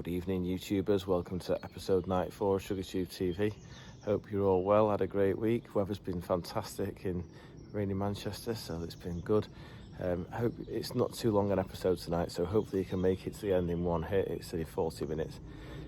Good evening, YouTubers. Welcome to episode 94 of Shrigleytube TV. Hope you're all well. Had a great week. Weather's been fantastic in rainy Manchester, so it's been good. Hope it's not too long an episode tonight, so hopefully you can make it to the end in one hit. It's only 40 minutes.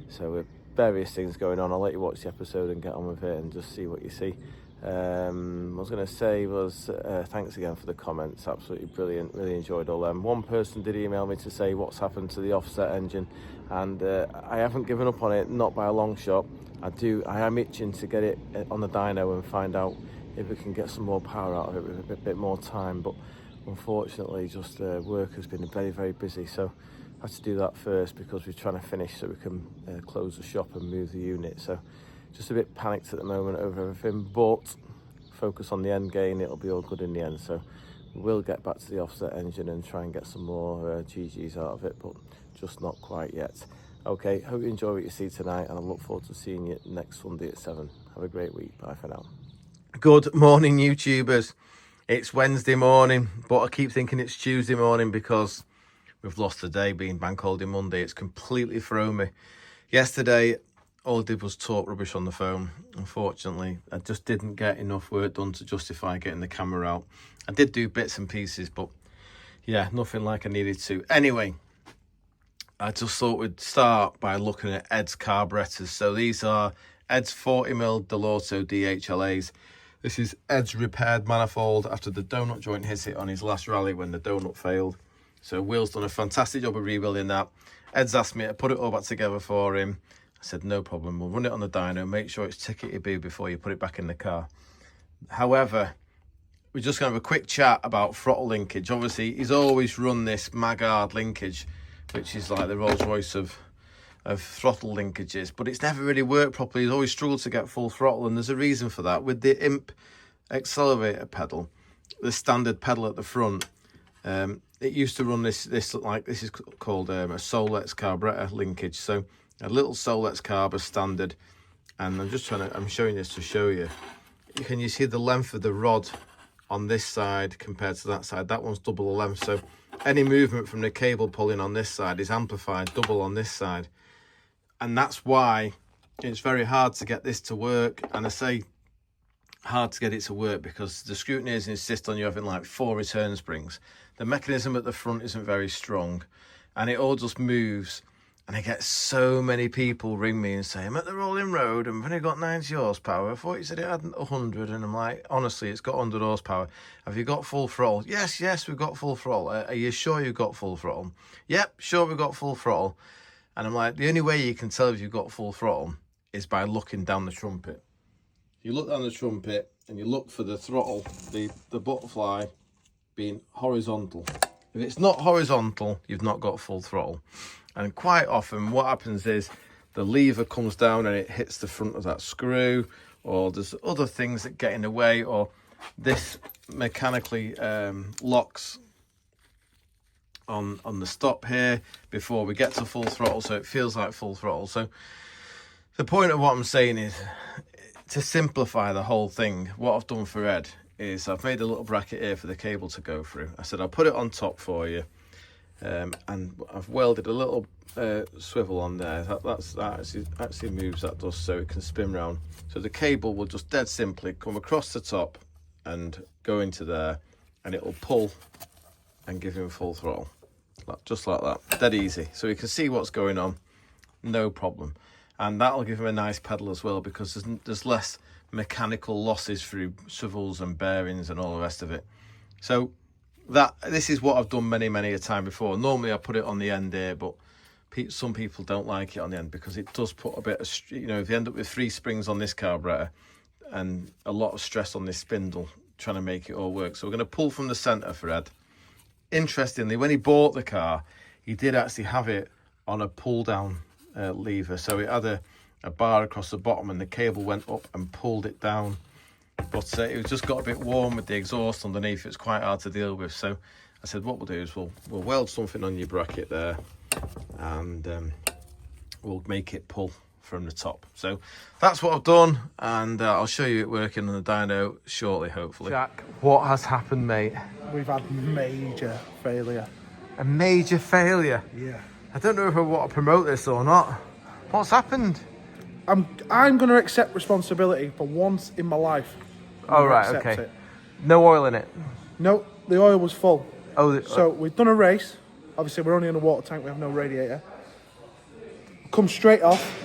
So various things going on. I'll let you watch the episode and get on with it and just see what you see. I was going to say was thanks again for the comments, absolutely brilliant, really enjoyed all them. One person did email me to say what's happened to the offset engine, and I haven't given up on it, not by a long shot. I am itching to get it on the dyno and find out if we can get some more power out of it with a bit more time, but unfortunately just work has been very, very busy, so I had to do that first because we're trying to finish so we can close the shop and move the unit. So just a bit panicked at the moment over everything, but focus on the end game, it'll be all good in the end. So we'll get back to the offset engine and try and get some more GGs out of it, but just not quite yet. Okay, hope you enjoy what you see tonight, and I look forward to seeing you next Sunday at 7. Have a great week. Bye for now. Good morning, YouTubers. It's Wednesday morning, but I keep thinking it's Tuesday morning because we've lost the day being Bank Holiday Monday. It's completely thrown me. Yesterday, all I did was talk rubbish on the phone. Unfortunately, I just didn't get enough work done to justify getting the camera out. I did do bits and pieces, but yeah, nothing like I needed to. Anyway, I just thought we'd start by looking at Ed's carburetors. So these are Ed's 40mm Delorto DHLAs. This is Ed's repaired manifold after the donut joint hit it on his last rally when the donut failed. So Will's done a fantastic job of rebuilding that. Ed's asked me to put it all back together for him. I said, no problem, we'll run it on the dyno, make sure it's tickety-boo before you put it back in the car. However, we're just going to have a quick chat about throttle linkage. Obviously, he's always run this Magard linkage, which is like the Rolls Royce of throttle linkages, but it's never really worked properly. He's always struggled to get full throttle, and there's a reason for that. With the imp accelerator pedal, the standard pedal at the front, it used to run this is called a Solex carburetor linkage. So a little Solex carb as standard, and I'm showing this to show you. Can you see the length of the rod on this side compared to that side? That one's double the length, so any movement from the cable pulling on this side is amplified double on this side, and that's why it's very hard to get this to work. And I say hard to get it to work because the scrutineers insist on you having like 4 return springs. The mechanism at the front isn't very strong, and it all just moves. And I get so many people ring me and say, I'm at the rolling road and I've only got 90 horsepower. I thought you said it had 100. And I'm like, honestly, it's got 100 horsepower. Have you got full throttle? Yes, we've got full throttle. Are you sure you've got full throttle? Yep, sure we've got full throttle. And I'm like, the only way you can tell if you've got full throttle is by looking down the trumpet. You look down the trumpet and you look for the throttle, the butterfly being horizontal. If it's not horizontal, you've not got full throttle. And quite often what happens is the lever comes down and it hits the front of that screw, or there's other things that get in the way, or this mechanically locks on the stop here before we get to full throttle, so it feels like full throttle. So the point of what I'm saying is, to simplify the whole thing, what I've done for Ed is I've made a little bracket here for the cable to go through. I said I'll put it on top for you. And I've welded a little swivel on there. That actually moves that dust so it can spin round. So the cable will just dead simply come across the top and go into there, and it will pull and give him full throttle, just like that. Dead easy. So you can see what's going on, no problem. And that'll give him a nice pedal as well because there's less mechanical losses through swivels and bearings and all the rest of it. So this is what I've done many a time before. Normally I put it on the end here, but some people don't like it on the end because it does put a bit of, if you end up with 3 springs on this carburetor and a lot of stress on this spindle trying to make it all work. So we're going to pull from the center for Ed. Interestingly, when he bought the car, he did actually have it on a pull down lever, so it had a bar across the bottom and the cable went up and pulled it down. But it just got a bit warm with the exhaust underneath. It's quite hard to deal with. So I said, what we'll do is we'll weld something on your bracket there, and we'll make it pull from the top. So that's what I've done, and I'll show you it working on the dyno shortly, hopefully. Jack, what has happened, mate? We've had major failure. A major failure? Yeah. I don't know if I want to promote this or not. What's happened? I'm going to accept responsibility for once in my life. Oh, right, okay. It. No oil in it? No, the oil was full. Oh, so we've done a race. Obviously, we're only in a water tank. We have no radiator. Come straight off.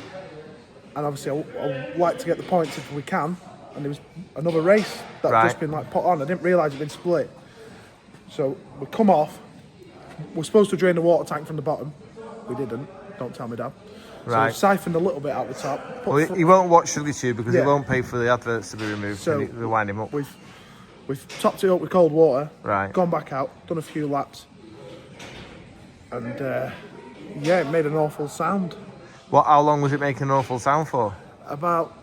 And obviously, I'd like to get the points if we can. And there was another race that had just been like put on. I didn't realise it'd been split. So we come off. We're supposed to drain the water tank from the bottom. We didn't. Don't tell me, Dad. So we've siphoned a little bit out the top. Well, he won't watch Shrigleytube because he won't pay for the adverts to be removed. So we wind him up. We've topped it up with cold water. Right. Gone back out. Done a few laps. And yeah, it made an awful sound. How long was it making an awful sound for? About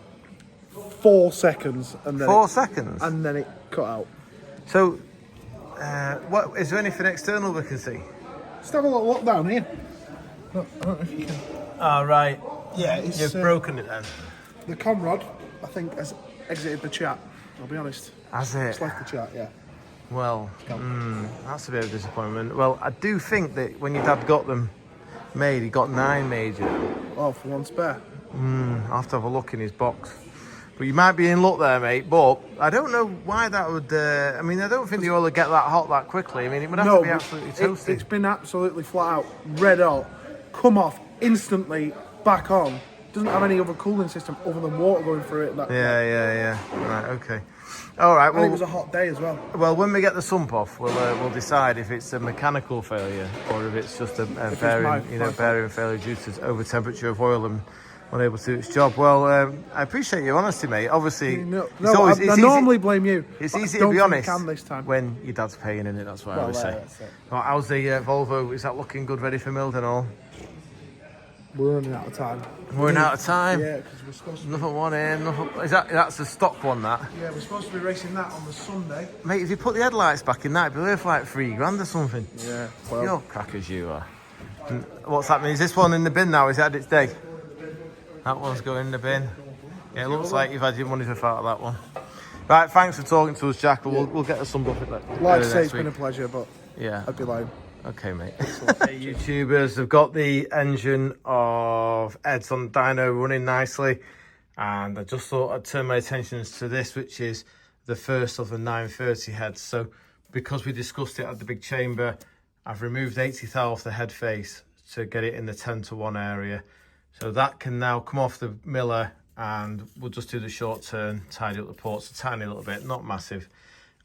4 seconds. And then 4 seconds? And then it cut out. So, what is there anything external we can see? Let's have a little look down here. I don't know if you can. Oh, right. Yeah, you've broken it then. The Conrod, I think, has exited the chat. I'll be honest. Has it? It's left the chat, yeah. Well, that's a bit of a disappointment. Well, I do think that when your dad got them made, he got 9 made, you know. Oh, for one spare. I'll have to have a look in his box. But you might be in luck there, mate. But I don't know why that would... I mean, I don't think the oil would get that hot that quickly. I mean, it would have to be absolutely toasty. It's been absolutely flat out, red hot, come off instantly, back on. Doesn't have any other cooling system other than water going through it. Yeah. Right, okay. All right. Well, and it was a hot day as well. Well, when we get the sump off, we'll decide if it's a mechanical failure or if it's just a bearing failure due to over temperature of oil and unable to do its job. Well, I appreciate your honesty, mate. Obviously, I normally blame you. It's easy to be honest when your dad's paying in it. That's what I would say. Well, how's the Volvo? Is that looking good, ready for build and all? We're running out of time. We're running out of time? Yeah, because we're supposed to... Nothing one in, that's the stock one, that? Yeah, we're supposed to be racing that on the Sunday. Mate, if you put the headlights back in that, it'd be worth like $3,000 or something. Yeah, well... You're crackers, you are. And what's happening? Is this one in the bin now? Is it had its day? That one's going in the bin. Yeah, it looks like you've had your money for out of that one. Right, thanks for talking to us, Jack. We'll get the sun off it later. Like to say, it's been a pleasure, but yeah, I'd be lying. Okay, mate. Hey, YouTubers, have got the engine of Ed's on Dyno running nicely, and I just thought I'd turn my attention to this, which is the first of the 930 heads. So because we discussed it at the big chamber, I've removed 80 thou off the head face to get it in the 10-to-1 area. So that can now come off the miller, and we'll just do the short turn, tidy up the ports a tiny little bit, not massive,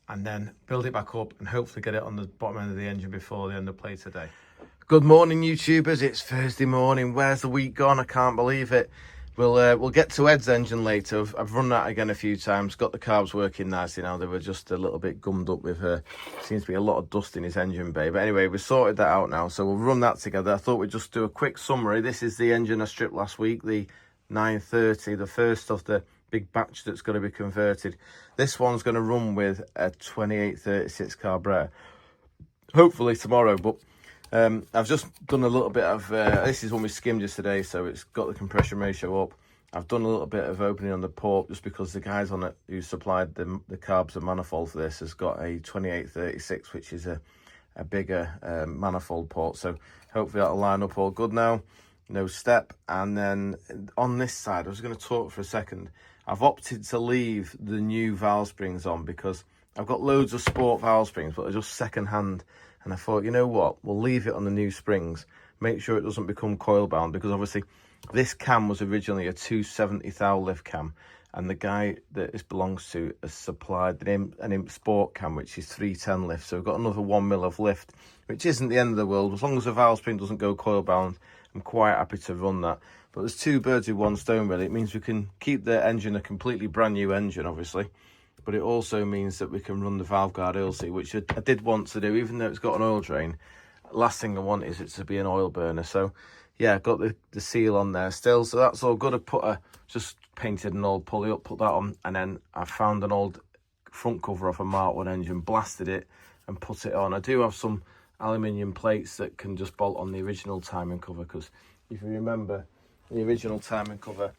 and then build it back up and hopefully get it on the bottom end of the engine before the end of play today. Good morning, YouTubers. It's Thursday morning. Where's the week gone? I can't believe it. We'll get to Ed's engine later. I've run that again a few times. Got the carbs working nicely now. They were just a little bit gummed up with her. Seems to be a lot of dust in his engine bay. But anyway, we sorted that out now. So we'll run that together. I thought we'd just do a quick summary. This is the engine I stripped last week, the 930, the first of the big batch that's going to be converted. This one's going to run with a 2836 carburetor, hopefully tomorrow. But I've just done a little bit of this is one we skimmed yesterday, so it's got the compression ratio up. I've done a little bit of opening on the port just because the guys on it who supplied the carbs and manifold for this has got a 2836, which is a bigger manifold port. So hopefully that'll line up all good now. No step. And then on this side, I was going to talk for a second. I've opted to leave the new valve springs on because I've got loads of sport valve springs, but they're just second hand. And I thought, you know what, we'll leave it on the new springs, make sure it doesn't become coil bound, because obviously this cam was originally a 270 thou lift cam, and the guy that this belongs to has supplied an imp sport cam, which is 310 lift. So we've got another 1 mil of lift, which isn't the end of the world. As long as the valve spring doesn't go coil bound, I'm quite happy to run that. But there's two birds with one stone, really. It means we can keep the engine a completely brand new engine, obviously. But it also means that we can run the valve guard oil seal, which I did want to do, even though it's got an oil drain. Last thing I want is it to be an oil burner. So, yeah, I've got the seal on there still. So that's all good. I just painted an old pulley up, put that on. And then I found an old front cover off a Mark 1 engine, blasted it and put it on. I do have some aluminium plates that can just bolt on the original timing cover, because if you remember, the original timing cover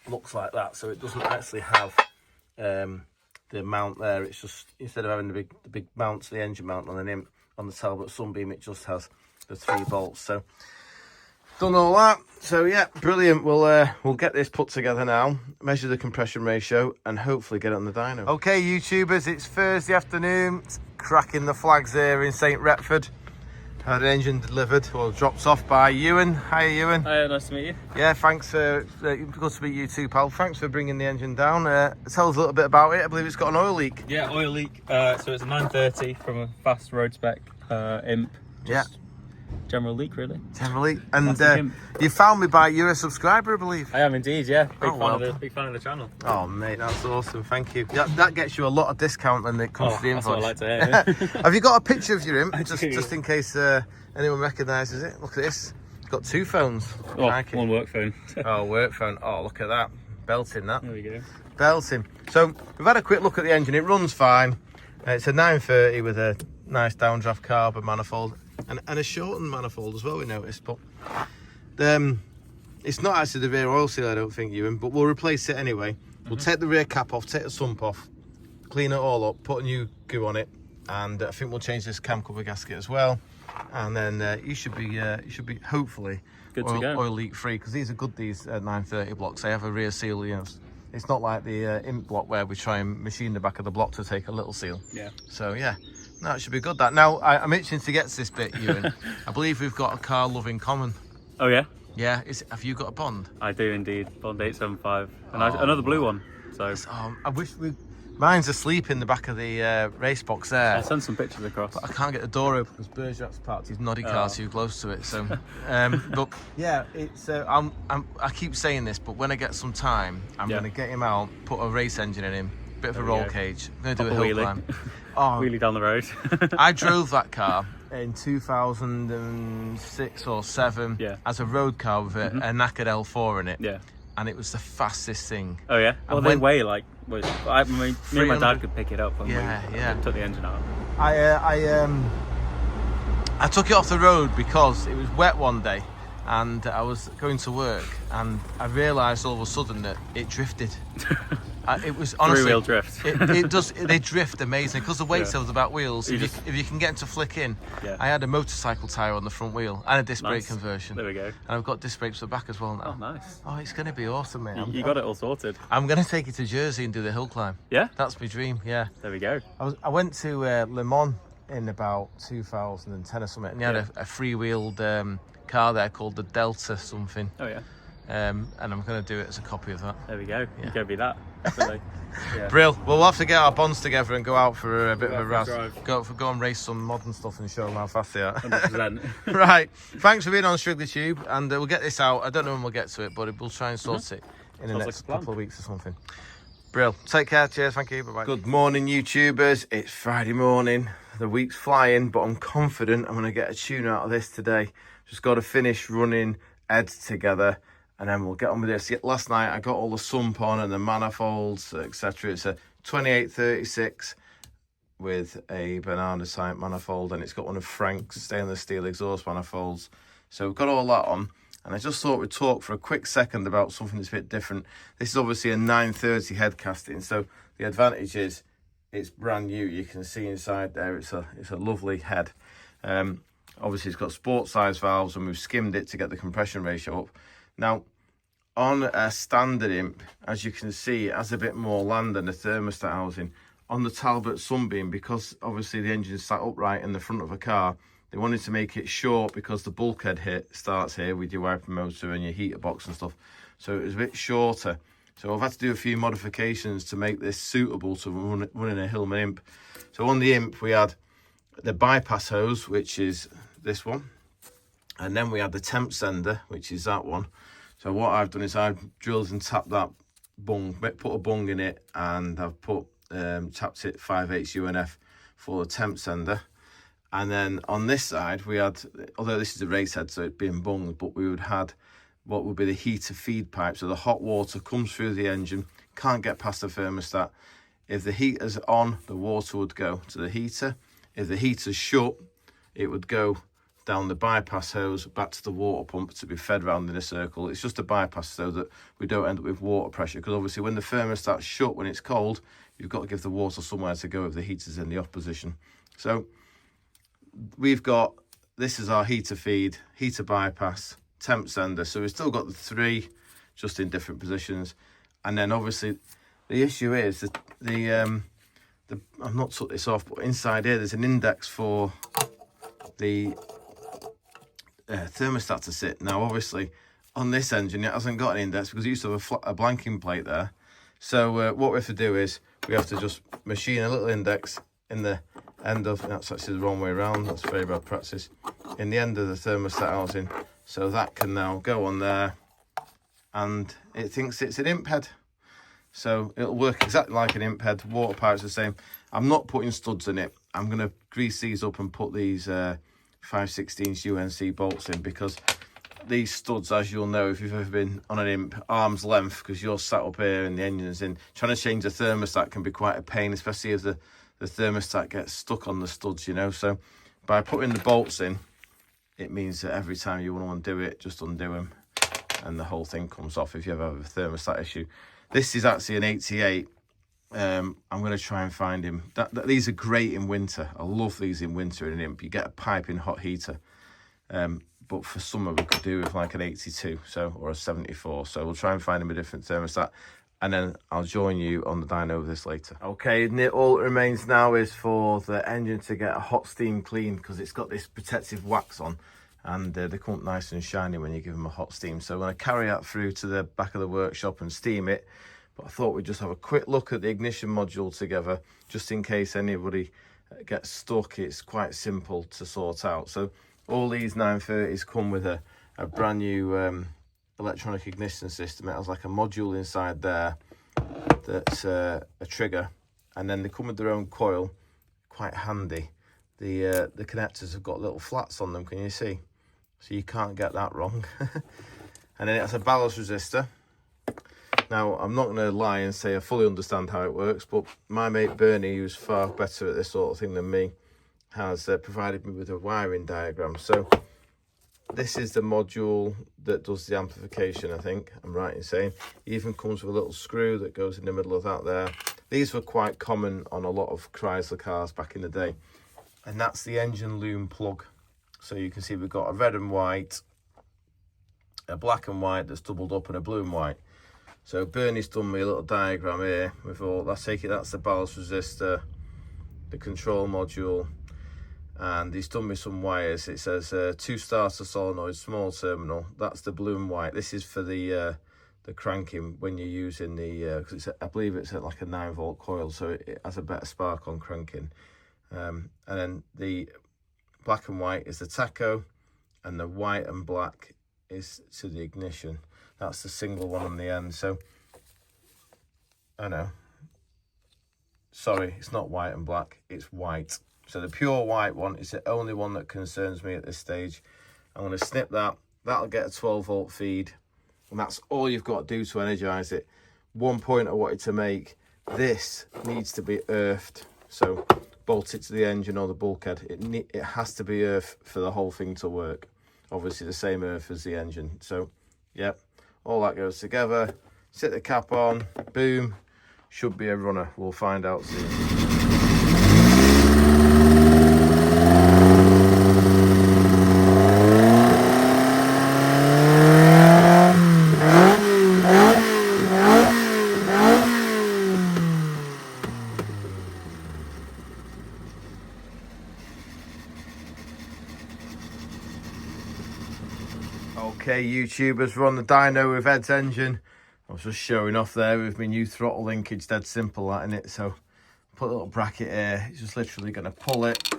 looks like that. So it doesn't actually have... the mount there. It's just, instead of having the big mounts, the engine mount on the Talbot Sunbeam, it just has the 3 bolts. So done all that. So yeah, brilliant. We'll get this put together now, measure the compression ratio, and hopefully get it on the dyno. Okay, YouTubers, it's Thursday afternoon. It's cracking the flags here in St. Retford. Had an engine delivered, or dropped off by Ewan. Hi, Ewan. Hi, nice to meet you. Yeah, thanks. Good to meet you too, pal. Thanks for bringing the engine down. Tell us a little bit about it. I believe it's got an oil leak. Yeah, oil leak. So it's a 930 from a fast road spec imp. Just general leak, really. General leak. And you found me you're a subscriber, I believe. I am indeed, yeah. Big fan of the channel. Oh, mate, that's awesome. Thank you. That gets you a lot of discount when it comes to the invoice. That's what I like to hear. Have you got a picture of your imp, just in case anyone recognises it? Look at this. It's got two phones. One work phone. Oh, work phone. Oh, look at that. Belting that. There we go. Belting. So we've had a quick look at the engine. It runs fine. It's a 930 with a nice downdraft carb manifold and a shortened manifold as well, we noticed. But it's not actually the rear oil seal, I don't think, Ewan, but we'll replace it anyway. We'll take the rear cap off, take the sump off, clean it all up, put a new goo on it, and I think we'll change this cam cover gasket as well. And then you should be hopefully good to go. Oil leak free, because these are good, these 930 blocks. They have a rear seal, you know. It's not like the imp block where we try and machine the back of the block to take a little seal. Yeah. So yeah, no, it should be good. That now I'm itching to get to this bit, Ewan. I believe we've got a car love in common. Oh yeah. Yeah. Have you got a Bond? I do indeed. Bond 875, and another blue one. So. I wish mine's asleep in the back of the race box there. I'll send some pictures across. But I can't get the door open because Bergerat's parked his noddy car too close to it. So, but yeah, it's. I keep saying this, but when I get some time, I'm going to get him out, put a race engine in him, bit of a roll cage. I'm going to do a hill climb. Wheelie down the road. I drove that car in 2006 or 7 as a road car with a knackered L4 in it. Yeah. And it was the fastest thing. Oh yeah. Well, they weigh like. Me and my dad could pick it up when we took the engine out. I took it off the road because it was wet one day, and I was going to work, and I realised all of a sudden that it drifted. It was honestly three-wheel drift. They drift amazing because the weight's of the back wheels. If you can get them to flick in, I had a motorcycle tyre on the front wheel and a disc brake conversion. There we go. And I've got disc brakes for the back as well now. Oh, nice. Oh, it's going to be awesome, mate. You got it all sorted. I'm going to take it to Jersey and do the hill climb. Yeah? That's my dream, yeah. There we go. I went to Le Mans in about 2010 or something, and they had a freewheeled car there called the Delta something. Oh, yeah. And I'm going to do it as a copy of that. There we go. You're going to be that. Definitely. Yeah. Brill. Well, we'll have to get our bonds together and go out for a bit of a razz. Go and race some modern stuff and show them how fast they are. 100%. Right. Thanks for being on Shrigleytube, and we'll get this out. I don't know when we'll get to it, but we'll try and sort it in the next couple of weeks or something. Brill. Take care. Cheers. Thank you. Bye-bye. Good morning, YouTubers. It's Friday morning. The week's flying, but I'm confident I'm going to get a tune out of this today. Just got to finish running Eds together, and then we'll get on with this. Last night I got all the sump on and the manifolds, etc. It's a 2836 with a banana type manifold, and it's got one of Frank's stainless steel exhaust manifolds. So we've got all that on, and I just thought we'd talk for a quick second about something that's a bit different. This is obviously a 930 head casting, so the advantage is it's brand new. You can see inside there it's a lovely head. Obviously it's got sport size valves, and we've skimmed it to get the compression ratio up. Now, on a standard imp, as you can see, it has a bit more land than the thermostat housing. On the Talbot Sunbeam, because obviously the engine's sat upright in the front of a car, they wanted to make it short because the bulkhead starts here with your wiper motor and your heater box and stuff. So it was a bit shorter. So I've had to do a few modifications to make this suitable to running a Hillman imp. So on the imp, we had the bypass hose, which is this one. And then we had the temp sender, which is that one. So what I've done is I've drilled and tapped that bung, put a bung in it, and I've put tapped it 5/8 UNF for the temp sender. And then on this side we had, although this is a race head so it's being bunged, but we would had what would be the heater feed pipe. So the hot water comes through the engine, can't get past the thermostat. If the heater's on, the water would go to the heater. If the heater's shut, it would go down the bypass hose back to the water pump to be fed round in a circle. It's just a bypass so that we don't end up with water pressure, because obviously when the thermostat's shut, when it's cold, you've got to give the water somewhere to go if the heater's in the opposition. So we've got, this is our heater feed, heater bypass, temp sender. So we've still got the 3, just in different positions. And then obviously the issue is that I've not took this off, but inside here there's an index for the thermostat to sit. Now obviously on this engine it hasn't got an index because it used to have a blanking plate there. So what we have to do is we have to just machine a little index in the end of, that's actually the wrong way around, that's very bad practice, in the end of the thermostat housing, so that can now go on there, and it thinks it's an imp head. So it'll work exactly like an imp head. Water pipe's the same. I'm not putting studs in it. I'm going to grease these up and put these 5/16 UNC bolts in, because these studs, as you'll know if you've ever been on an imp, arm's length, because you're sat up here and the engine's in, trying to change the thermostat can be quite a pain, especially if the thermostat gets stuck on the studs, you know. So by putting the bolts in, it means that every time you want to undo it, just undo them and the whole thing comes off if you ever have a thermostat issue. This is actually an 88. I'm going to try and find him. These are great in winter. I love these in winter in an imp. You get a piping hot heater. But for summer we could do with like an 82 or a 74. So we'll try and find him a different thermostat, and then I'll join you on the dyno with this later. Okay, all it remains now is for the engine to get a hot steam clean, because it's got this protective wax on, and they come up nice and shiny when you give them a hot steam. So I'm going to carry that through to the back of the workshop and steam it. But I thought we'd just have a quick look at the ignition module together, just in case anybody gets stuck. It's quite simple to sort out. So all these 930s come with a brand new electronic ignition system. It has like a module inside there that's a trigger, and then they come with their own coil. Quite handy. The connectors have got little flats on them, can you see? So you can't get that wrong. And then it has a ballast resistor. Now, I'm not going to lie and say I fully understand how it works, but my mate Bernie, who's far better at this sort of thing than me, has provided me with a wiring diagram. So this is the module that does the amplification, I think I'm right in saying. It even comes with a little screw that goes in the middle of that there. These were quite common on a lot of Chrysler cars back in the day. And that's the engine loom plug. So you can see we've got a red and white, a black and white that's doubled up, and a blue and white. So Bernie's done me a little diagram here with all, that's the ballast resistor, the control module, and he's done me some wires. It says 2 starter solenoid, small terminal. That's the blue and white. This is for the cranking when you're using the, because I believe it's at like a 9-volt coil, so it has a better spark on cranking. And then the black and white is the tacho, and the white and black is to the ignition. That's the single one on the end. So I know, sorry, it's not white and black, it's white. So the pure white one is the only one that concerns me at this stage. I'm going to snip that. That'll get a 12-volt feed, and that's all you've got to do to energize it. One point I wanted to make, this needs to be earthed. So bolt it to the engine or the bulkhead. It has to be earthed for the whole thing to work. Obviously the same earth as the engine. So yep, all that goes together. Sit the cap on, boom, should be a runner. We'll find out soon. Okay, YouTubers, we're on the dyno with Ed's engine. I was just showing off there with my new throttle linkage, dead simple that in it. So put a little bracket here, he's just literally going to pull it,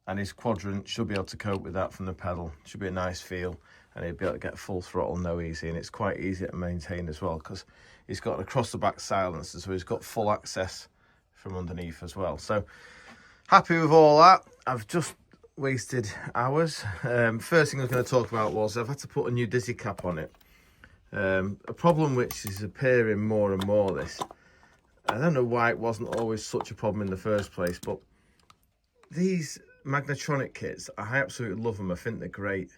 and his quadrant should be able to cope with that from the pedal. Should be a nice feel, and he'll be able to get full throttle no easy, and it's quite easy to maintain as well, because he's got an across the back silencer, so he's got full access from underneath as well. So happy with all that. I've just wasted hours. First thing I was going to talk about was I've had to put a new dizzy cap on it. A problem which is appearing more and more, this. I don't know why it wasn't always such a problem in the first place, but these Magnetronic kits, I absolutely love them. I think they're great.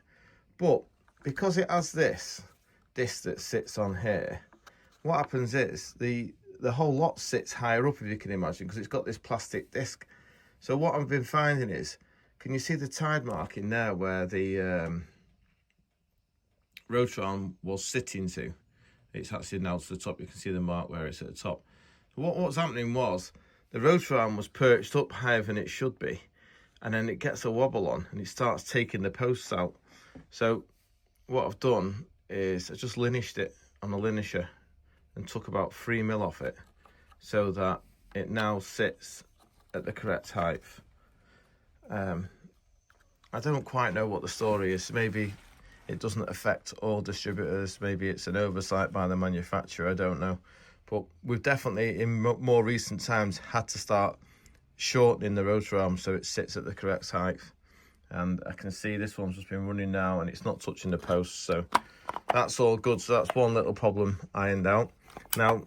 But because it has this that sits on here, what happens is the whole lot sits higher up, if you can imagine, because it's got this plastic disc. So what I've been finding is, can you see the tide marking there where the rotor arm was sitting to. It's actually now to the top. You can see the mark where it's at the top. What's happening was the rotor arm was perched up higher than it should be, and then it gets a wobble on and it starts taking the posts out. So what I've done is I just linished it on a linisher and took about 3 mil off it, so that it now sits at the correct height. I don't quite know what the story is. Maybe it doesn't affect all distributors. Maybe it's an oversight by the manufacturer. I don't know. But we've definitely, in more recent times, had to start shortening the rotor arm so it sits at the correct height. And I can see this one's just been running now and it's not touching the posts. So that's all good. So that's one little problem ironed out. Now,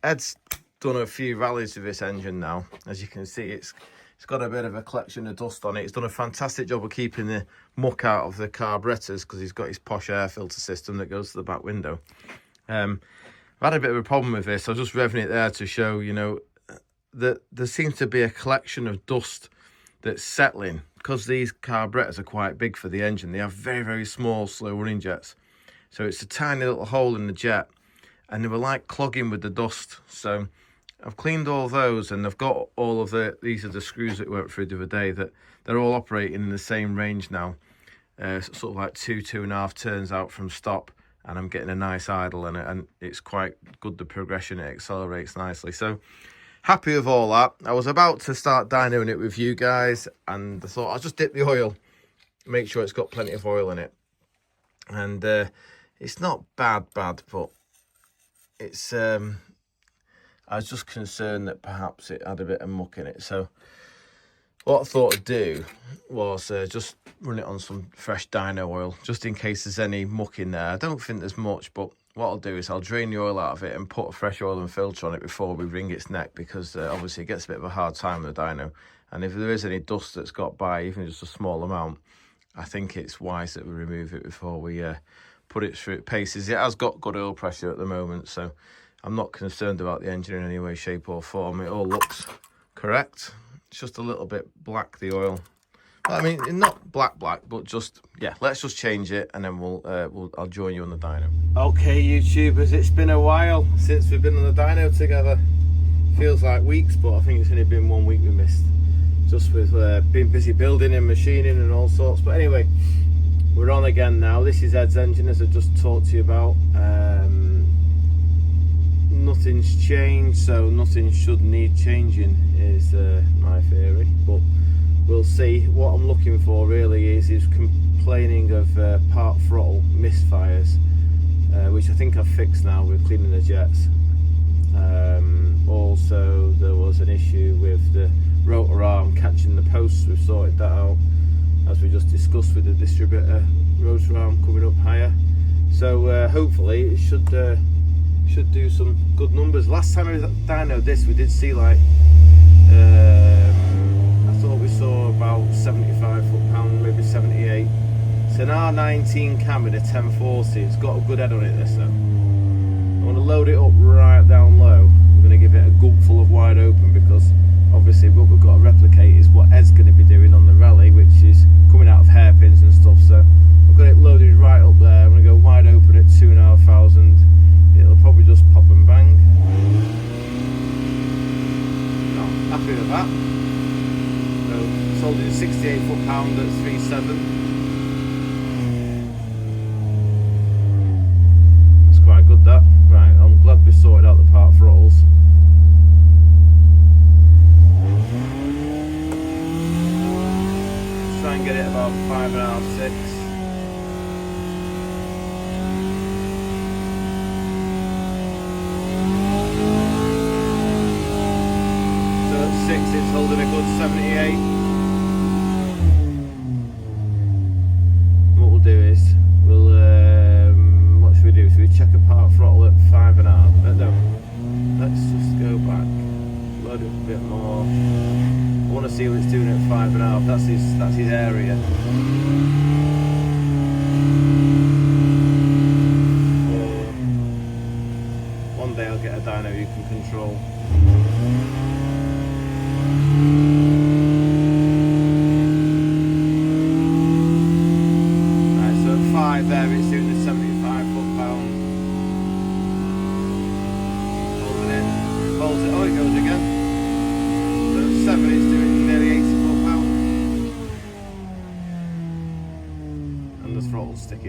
Ed's done a few rallies with this engine now. As you can see, it's got a bit of a collection of dust on it. He's done a fantastic job of keeping the muck out of the carburetors because he's got his posh air filter system that goes to the back window. I've had a bit of a problem with this. I was just revving it there to show, you know, that there seems to be a collection of dust that's settling because these carburetors are quite big for the engine. They have very, very small, slow running jets. So it's a tiny little hole in the jet and they were like clogging with the dust. So I've cleaned all those and I've got all of these are the screws that went through the other day, that they're all operating in the same range now. Sort of like 2.5 turns out from stop, and I'm getting a nice idle in it, and it's quite good, the progression, it accelerates nicely. So happy with all that. I was about to start dynoing it with you guys, and I thought I'll just dip the oil, make sure it's got plenty of oil in it. And it's not bad, but it's I was just concerned that perhaps it had a bit of muck in it. So what I thought I'd do was just run it on some fresh dyno oil, just in case there's any muck in there. I don't think there's much, but what I'll do is I'll drain the oil out of it and put a fresh oil and filter on it before we wring its neck, because obviously it gets a bit of a hard time with the dyno. And if there is any dust that's got by, even just a small amount, I think it's wise that we remove it before we put it through its paces. It has got good oil pressure at the moment, so I'm not concerned about the engine in any way, shape or form. It all looks correct. It's just a little bit black, the oil. I mean, not black, but just, yeah, let's just change it and then I'll join you on the dyno. Okay, YouTubers, it's been a while since we've been on the dyno together. Feels like weeks, but I think it's only been 1 week we missed. Just with being busy building and machining and all sorts. But anyway, we're on again now. This is Ed's engine, as I just talked to you about. Nothing's changed, so nothing should need changing is my theory, but we'll see. What I'm looking for really is complaining of part throttle misfires, which I think I've fixed now with cleaning the jets. Also, there was an issue with the rotor arm catching the posts. We've sorted that out, as we just discussed with the distributor rotor arm coming up higher. So hopefully it should do some good numbers. Last time we dynoed this, we did see like I thought we saw about 75 foot-pound, maybe 78. It's an R19 cam in a 1040. It's got a good head on it, this though. I want to load it up right down low. We're going to give it a gulp full of wide open, because obviously what we've got to replicate is what Ed's going to be doing on the rally, which is coming out of hairpins and stuff. So I've got it loaded right up there. I'm going to go wide open at 2,500. It'll probably just pop and bang. No, happy with that. So sold it 68 foot-pound at 3.7. That's quite good, that. Right, I'm glad we sorted out the part throttles. Try and get it about 5.5, 6. It's holding a good 78. What we'll do is we'll what should we do? Should we check a part throttle at 5.5? No, let's just go back, load it up a bit more. I want to see what it's doing at 5.5. That's his area. One day I'll get a dyno you can control. There it's doing the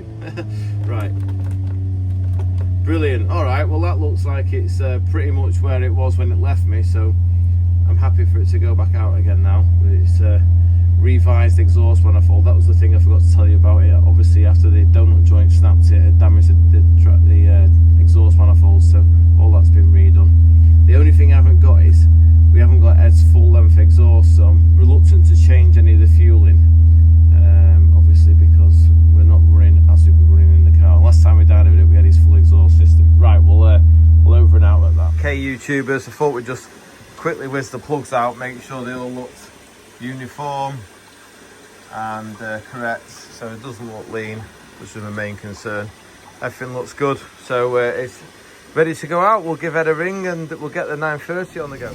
working. Right. Brilliant. All right, well that looks like it's pretty much where it was when it left me, so I'm happy for it to go back out again now. It's revised exhaust manifold. That was the thing I forgot to tell you about it. Obviously after the donut joint snapped, it had damaged the exhaust manifold, so all that's been redone. The only thing I haven't got is we haven't got Ed's full length exhaust, so I'm reluctant to change any of the fueling, obviously because we're not running as we were running in the car. Last time we dynoed it, we had his full exhaust system. Right, we'll over and out like that. Okay, YouTubers, I thought we'd just quickly whiz the plugs out, make sure they all looked uniform and correct, so it doesn't look lean, which is the main concern. Everything looks good, so it's ready to go out. We'll give Ed a ring and we'll get the 930 on the go.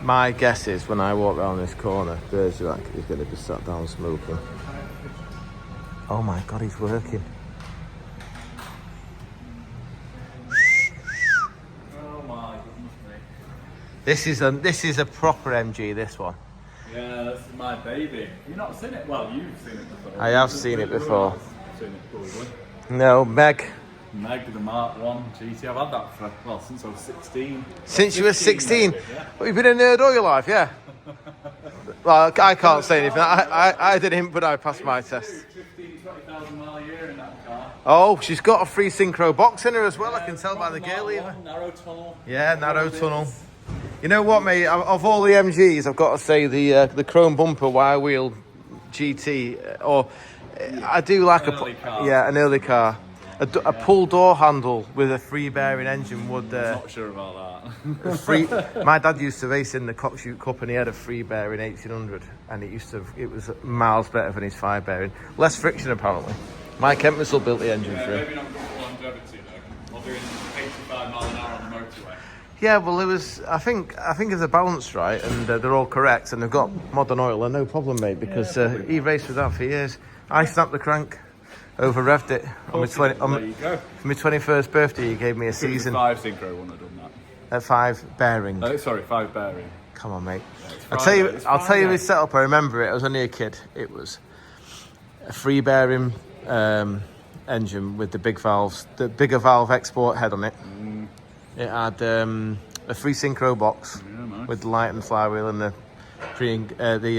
My guess is when I walk around this corner, Bergerac is going to be sat down smoking. Oh my God, he's working. Oh my goodness me. This is a proper MG, this one. Yeah, this is my baby. You've not seen it? Well, you've seen it before. I have seen it before. Seen it probably. No, Meg. Meg, the Mark 1 GT. I've had that for, well, since I was 16. Since you were 16? Maybe, yeah. Well, you've been a nerd all your life, yeah? Well, I can't say anything. I didn't, but I passed my test. 20,000 mile a year in that car. Oh, she's got a free synchro box in her as well. I can tell by the gear lever. Narrow tunnel. Yeah, narrow tunnel. You know what, mate? Of all the MGs, I've got to say the chrome bumper wire wheel GT, I do like an early car. A pull door handle with a free bearing engine would. Not sure about that. My dad used to race in the Cockshoot Cup, and he had a free bearing 1800, and it was miles better than his 5 bearing. Less friction apparently. Mike Entwistle built the engine for him. Maybe not good for longevity though. Or doing 85 mile an hour on the motorway. Yeah, well, it was. I think if they're balanced right and they're all correct and they've got modern oil, then no problem, mate. Because he raced with that for years. I snapped the crank, over revved it on my 21st birthday. He gave me a season. 5 synchro wouldn't have done that. At 5 bearing. Oh, sorry, 5 bearing. Come on, mate. Yeah, I'll tell you his setup. I remember it. I was only a kid. It was a free bearing engine with the big valves, the bigger valve export head on it. It had a free synchro box with the light and flywheel and the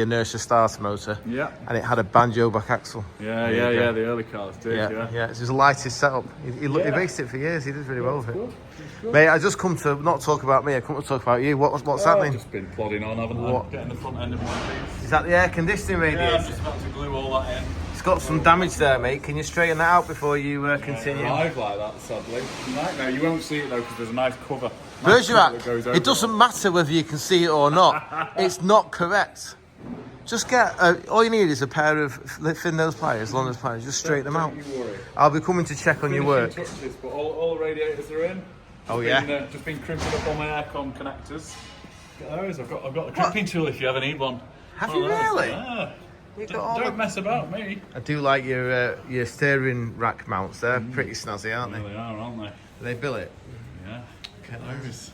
inertia starter motor. Yeah. And it had a banjo back axle. Yeah. The early cars did. Yeah. It was the lightest setup. He raced it for years. He did really well with it. Mate, I just come to not talk about me. I come to talk about you. What's happening? I've just been plodding on, haven't I? Getting the front end of one of these. Is that the air conditioning radiator? Yeah, I'm just about to glue all that in. It's got some damage there, mate. Can you straighten that out before you continue? Live like that, sadly. Right now, you won't see it though because there's a nice cover. Bergerac, it doesn't matter whether you can see it or not. It's not correct. Just get all you need is a pair of thin nose pliers, long nose pliers. Just straighten them out. I'll be coming to check on your work. Touches, but all the radiators are in. Just been crimping up all my aircon connectors. Look at those. I've got the crimping tool if you ever need one. Have you really? Yeah. Don't mess about me. I do like your steering rack mounts. They're pretty snazzy, aren't they? They are, aren't they? They built it. Yeah. Look at those.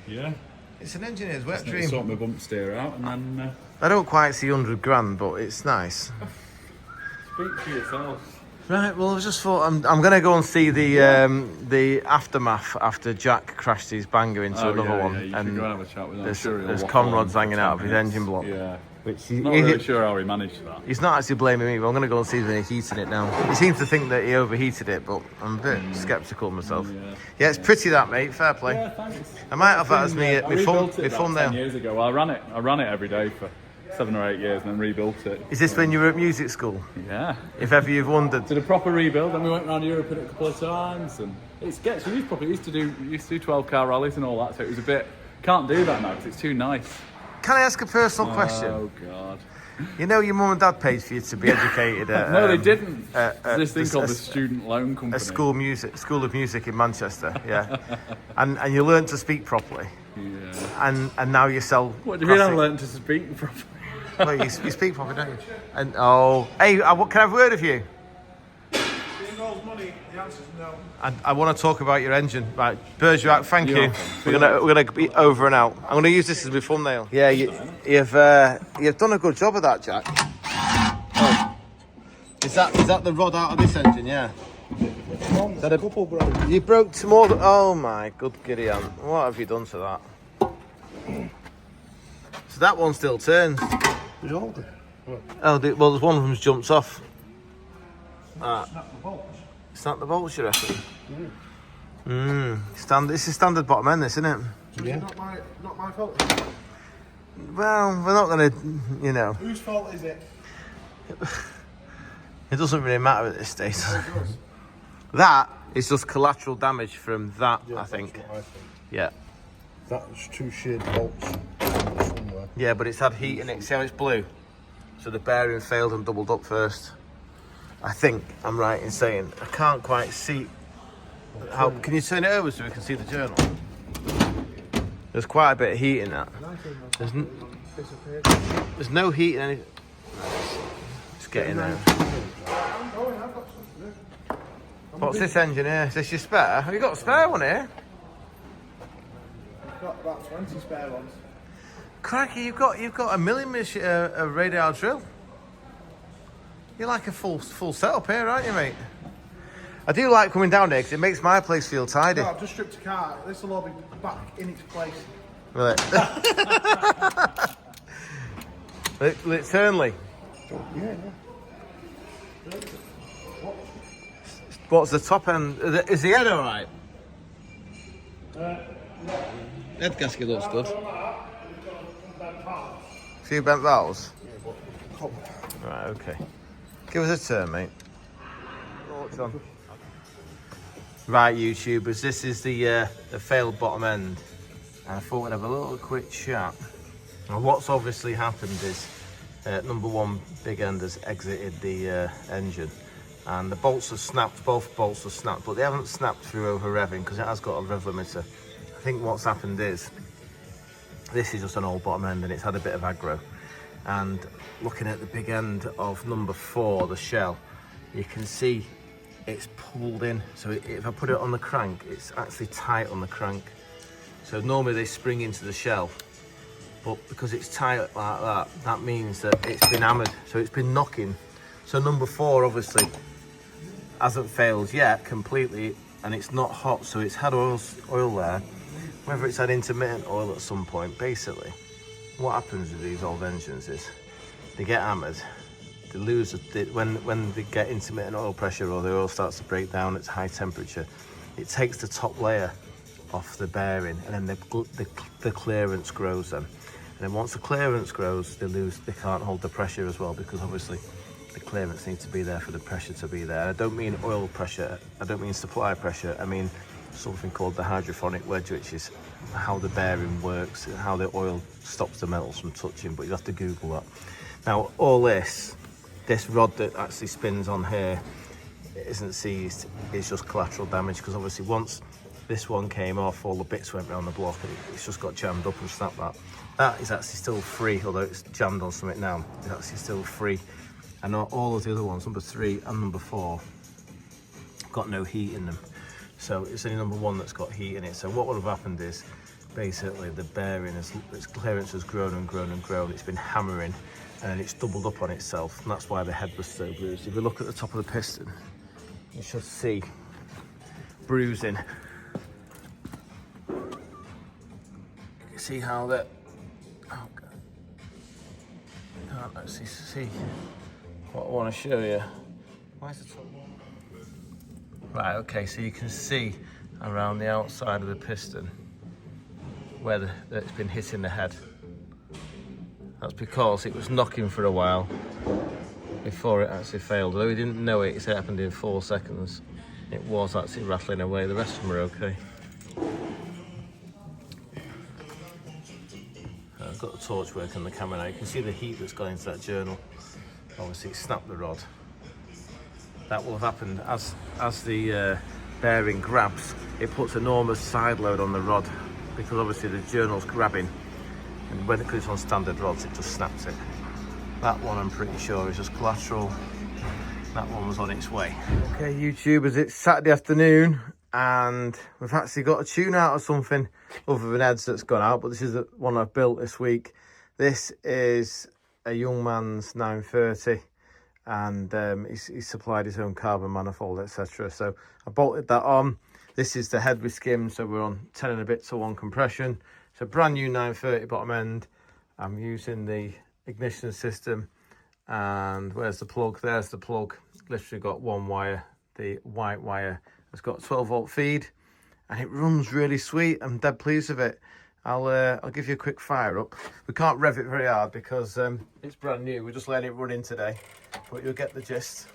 Yeah. It's an engineer's wet Just dream. Sort my bump steer out and then. I don't quite see 100 grand, but it's nice. Speak for yourself. Right, well, I just thought I'm going to go and see the aftermath after Jack crashed his banger into another one. Yeah, you should go and have a chat with him. There's conrods hanging out of his engine block. Yeah. Which I'm not really sure how he managed that. He's not actually blaming me, but I'm going to go and see if he's heating it now. He seems to think that he overheated it, but I'm a bit sceptical myself. Yeah, it's pretty that, mate. Fair play. Yeah, thanks. I might have that as my fun there. 10 years ago. Well, I ran it every day for 7 or 8 years and then rebuilt it. Is this when you were at music school? Yeah. If ever you've wondered. Did a proper rebuild, and we went around Europe in it a couple of times, and it gets used properly. Used to do 12 car rallies and all that, so it was a bit. Can't do that now because it's too nice. Can I ask a personal question? Oh God. You know your mum and dad paid for you to be educated at... No, they didn't. This thing called the Student Loan Company. A school of music in Manchester, yeah. and you learned to speak properly. Yeah. And now you sell... What do you mean I learned to speak properly? Well, you speak properly, don't you? And hey, can I have a word of you? Money, the answer's no. I want to talk about your engine. Right, Bergerac, thank you. You're We're gonna be over and out. I'm gonna use this as my thumbnail. Yeah, you've done a good job of that, Jack. Oh. Is that the rod out of this engine? Yeah. Is that a couple, bro? You broke some more. Oh my good Gideon! What have you done to that? So that one still turns. Did you hold it? Oh, well, there's one of them's jumped off. Snap the bolts. It's not the bolts, you reckon? This is standard bottom end, this, isn't it? Yeah. Not my fault. Well, we're not going to, you know. Whose fault is it? It doesn't really matter at this stage. That is just collateral damage from that, I think. That's what I think. Yeah. That's 2 sheared bolts somewhere. Yeah, but it's had heat in it. See how it's blue? So the bearing failed and doubled up first. I think I'm right in saying. I can't quite see. How can you turn it over so we can see the journal? There's quite a bit of heat in that. There's no heat in any. Just get in there. What's this engine here? Is this your spare? Have you got a spare one here? I've got about 20 spare ones. Crikey, you've got a millimetre radial drill. You're like a full setup here, aren't you, mate? I do like coming down here because it makes my place feel tidy. No, I've just stripped a car. This will all be back in its place. Will it? Will it turnly? Yeah. What's the top end? Is the head alright? Head gasket looks good. Few bent valves? Right, okay. Give us a turn, mate. Right, YouTubers, this is the failed bottom end. And I thought we'd have a little quick chat. Now, what's obviously happened is number one big end has exited the engine. And the bolts have snapped, both bolts have snapped, but they haven't snapped through over revving because it has got a rev limiter. I think what's happened is, this is just an old bottom end and it's had a bit of aggro. And looking at the big end of number 4, the shell, you can see it's pulled in. So if I put it on the crank, it's actually tight on the crank. So normally they spring into the shell, but because it's tight like that, that means that it's been hammered. So it's been knocking. So number 4 obviously hasn't failed yet completely, and it's not hot, so it's had oil there. Whether it's had intermittent oil at some point, basically, what happens with these old engines is they get hammered, they lose when they get intermittent oil pressure or the oil starts to break down at high temperature, it takes the top layer off the bearing, and then the clearance grows then. And then once the clearance grows, they can't hold the pressure as well, because obviously the clearance needs to be there for the pressure to be there. I don't mean oil pressure, I don't mean supply pressure, I mean something called the hydrophonic wedge, which is how the bearing works, how the oil stops the metals from touching, but you have to Google that. Now, all this rod that actually spins on here, it isn't seized, it's just collateral damage, because obviously once this one came off, all the bits went around the block and it's just got jammed up and snapped that. That is actually still free, although it's jammed on something now, it's actually still free. And all of the other ones, number 3 and number 4, got no heat in them. So it's only number 1 that's got heat in it. So what would have happened is, basically the bearing, its clearance has grown and grown and grown. It's been hammering and it's doubled up on itself. And that's why the head was so bruised. If you look at the top of the piston, you should see bruising. You can see how that, oh God. Can't actually see what I want to show you. Why is the top? Right, okay, so you can see around the outside of the piston where it's been hitting the head. That's because it was knocking for a while before it actually failed. Although he didn't know it, it happened in 4 seconds. It was actually rattling away. The rest of them were okay. I've got the torch working on the camera now. You can see the heat that's gone into that journal. Obviously, it snapped the rod. That will have happened as the bearing grabs. It puts enormous side load on the rod, because obviously the journal's grabbing, and when it goes on standard rods, it just snaps it. That one I'm pretty sure is just collateral that one was on its way. Okay, YouTubers, it's Saturday afternoon and we've actually got a tune out of something other than Ed's that's gone out, but this is the one I've built this week. This is a young man's 930 and he's supplied his own carbon manifold, etc. So I bolted that on. This is the head with skim, so we're on 10 and a bit to 1 compression. It's a brand new 930 bottom end. I'm using the ignition system, and where's the plug? There's the plug. Literally got one wire. The white wire has got 12 volt feed and it runs really sweet. I'm dead pleased with it. I'll give you a quick fire up. We can't rev it very hard because it's brand new. We're just letting it run in today, but you'll get the gist.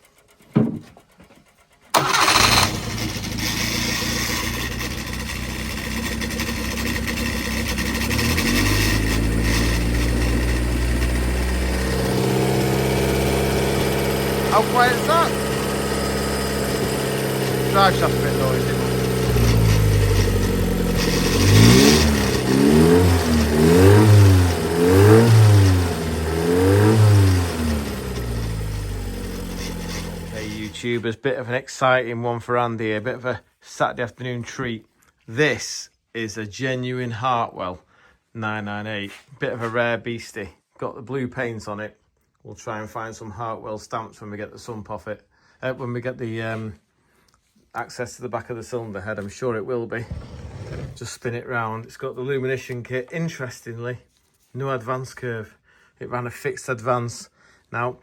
How quiet's that? Drive shaft's a bit noisy. Okay, YouTubers, bit of an exciting one for Andy here, a bit of a Saturday afternoon treat. This is a genuine Hartwell 998, bit of a rare beastie. Got the blue paint on it. We'll try and find some Hartwell stamps when we get the sump off it. When we get the access to the back of the cylinder head, I'm sure it will be. Just spin it round. It's got the illumination kit. Interestingly, no advance curve. It ran a fixed advance. Now,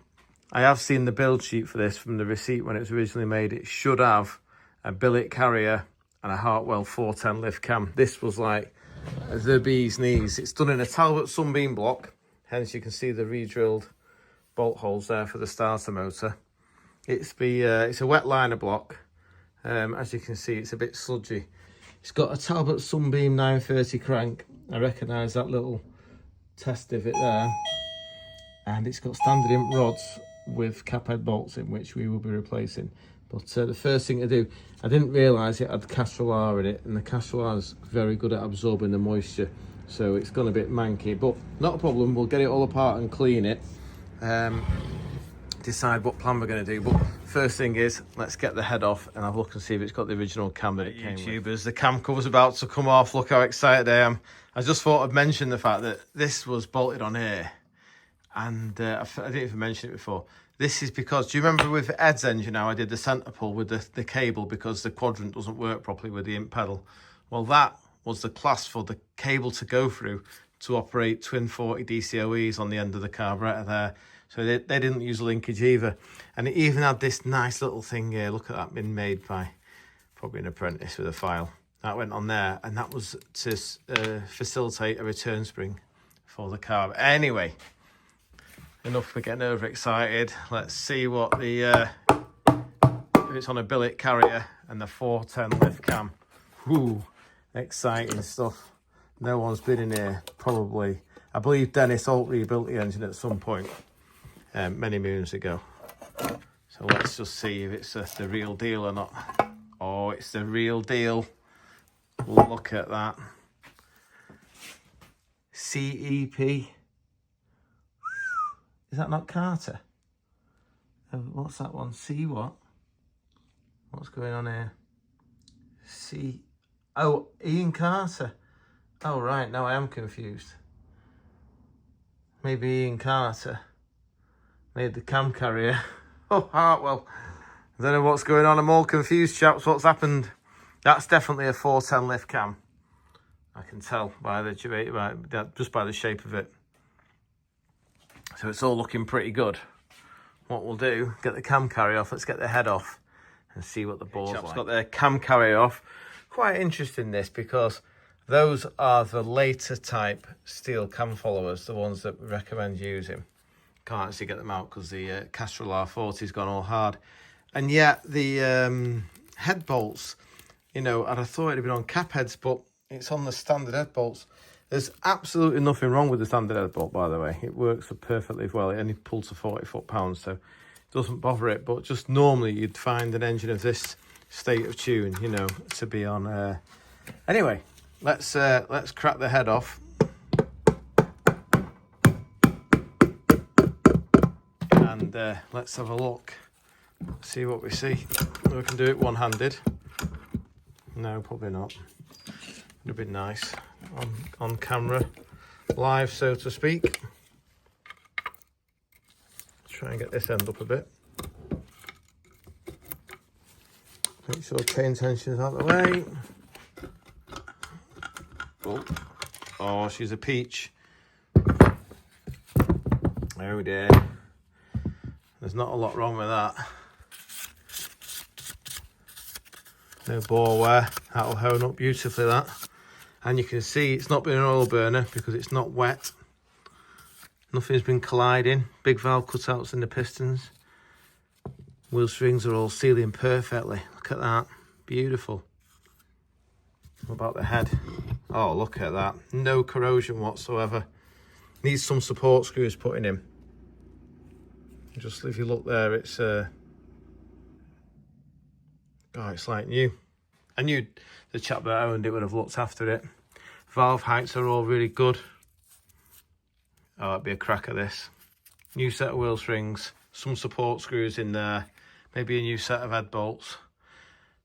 I have seen the build sheet for this from the receipt when it was originally made. It should have a billet carrier and a Hartwell 410 lift cam. This was like the bee's knees. It's done in a Talbot Sunbeam block. Hence, you can see the re-drilled bolt holes there for the starter motor. It's a wet liner block. As you can see, it's a bit sludgy. It's got a Talbot Sunbeam 930 crank. I recognise that little test divot there. And it's got standard imp rods with cap head bolts in, which we will be replacing. But the first thing to do, I didn't realise it had Castrol in it, and the Castrol is very good at absorbing the moisture. So it's gone a bit manky, but not a problem. We'll get it all apart and clean it. Decide what plan we're going to do, but first thing is let's get the head off and have a look and see if it's got the original cam that it came with. The cam cover's about to come off. Look how excited I am. I just thought I'd mention the fact that this was bolted on here, and I didn't even mention it before. This is because, do you remember with Ed's engine now I did the centre pull with the cable because the quadrant doesn't work properly with the imp pedal? Well, that was the class for the cable to go through to operate twin 40 DCOEs on the end of the carburettor there. So they didn't use linkage either. And it even had this nice little thing here. Look at that, been made by probably an apprentice with a file. That went on there, and that was to facilitate a return spring for the car. But anyway, enough for getting overexcited. Let's see what the, if it's on a billet carrier and the 410 lift cam. Whoo, exciting stuff. No one's been in here, probably. I believe Dennis Holt rebuilt the engine at some point many moons ago. So let's just see if it's the real deal or not. Oh, it's the real deal. Look at that. CEP. Is that not Carter? What's that one? C what? What's going on here? C. Oh, Ian Carter. Oh, right. Now I am confused. Maybe Ian Carter made the cam carrier. Oh, Hartwell. I don't know what's going on. I'm all confused, chaps. What's happened? That's definitely a 410 lift cam. I can tell by just by the shape of it. So it's all looking pretty good. What we'll do, get the cam carrier off. Let's get the head off and see what the bore's like. Got the cam carrier off. Quite interesting this, because those are the later type steel cam followers, the ones that we recommend using. Can't actually get them out because the Castrol R40's gone all hard. And yet the head bolts, you know, I'd have thought it'd have been on cap heads, but it's on the standard head bolts. There's absolutely nothing wrong with the standard head bolt, by the way. It works perfectly well. It only pulls to 40 foot-pounds, so it doesn't bother it. But just normally you'd find an engine of this state of tune, you know, to be on. Anyway, let's crack the head off. And let's have a look. see what we see. We can do it one-handed. No, probably not. Would have been nice on camera, live, so to speak. Try and get this end up a bit. Make sure chain tension's out of the way. Oh, she's a peach. Oh dear. There's not a lot wrong with that. No bore wear. That'll hone up beautifully, that. And you can see it's not been an oil burner because it's not wet. Nothing's been colliding. Big valve cutouts in the pistons. Wheel strings are all sealing perfectly. Look at that. Beautiful. What about the head? Oh, look at that. No corrosion whatsoever. Needs some support screws putting in. Just if you look there, it's it's like new. I knew the chap that owned it would have looked after it. Valve heights are all really good. Oh, it'd be a cracker, this. New set of wheel strings, some support screws in there, maybe a new set of head bolts.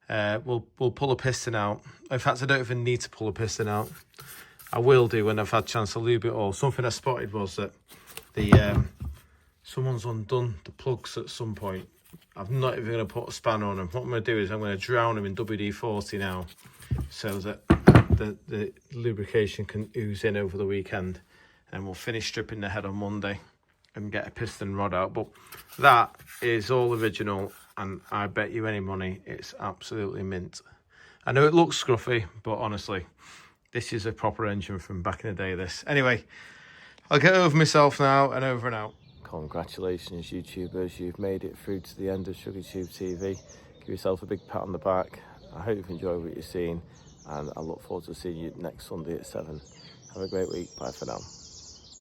We'll pull a piston out. In fact, I don't even need to pull a piston out. I will do when I've had a chance to lube it all. Something I spotted was that someone's undone the plugs at some point. I'm not even going to put a spanner on them. What I'm going to do is I'm going to drown them in WD-40 now, so that the lubrication can ooze in over the weekend. And we'll finish stripping the head on Monday and get a piston rod out. But that is all original, and I bet you any money it's absolutely mint. I know it looks scruffy, but honestly, this is a proper engine from back in the day, this. Anyway, I'll get over myself now and over and out. Congratulations, YouTubers. You've made it through to the end of Shrigleytube TV. Give yourself a big pat on the back. I hope you've enjoyed what you've seen, and I look forward to seeing you next Sunday at 7. Have a great week. Bye for now.